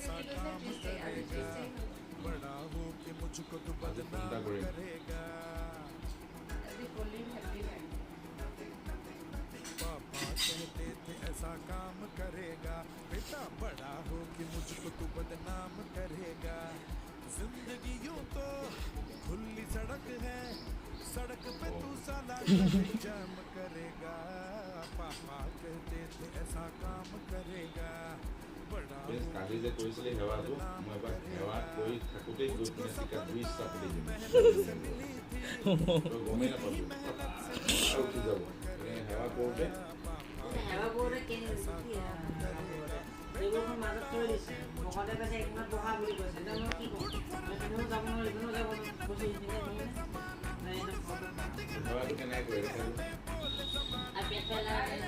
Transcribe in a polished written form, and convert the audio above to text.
ऐसा काम करेगा बड़ा हो के मुझको तू बदनाम करेगा पापा कहते थे ऐसा काम करेगा बेटा बड़ा हो के मुझको तू बदनाम करेगा जिंदगी यूं तो खुली सड़क है सड़क पे तू साला जाम करेगा पापा कहते थे ऐसा काम करेगा बड़ा কালি যে কৈছিলে হেৱাটো মই এবাৰ হেৱা কৈ থাকোঁতেই গৈ পিনে চিকাত ২ চাপ দি দিম গমেই নাপালোঁ আৰু উঠি যাব হেৱা কৰোঁতে হেৱা কৰোঁতে এইবোৰ মাজত থৈ দিছে ভকতে কৈছে এইখনত বহা বুলি কৈছে এতিয়া মই কি কৰোঁ এইখনো যাব নোৱাৰোঁ এইখনো যাব নোৱাৰোঁ হেৱাটো কেনেকৈ কৰি ৰাখে আৰু পেট পেলাই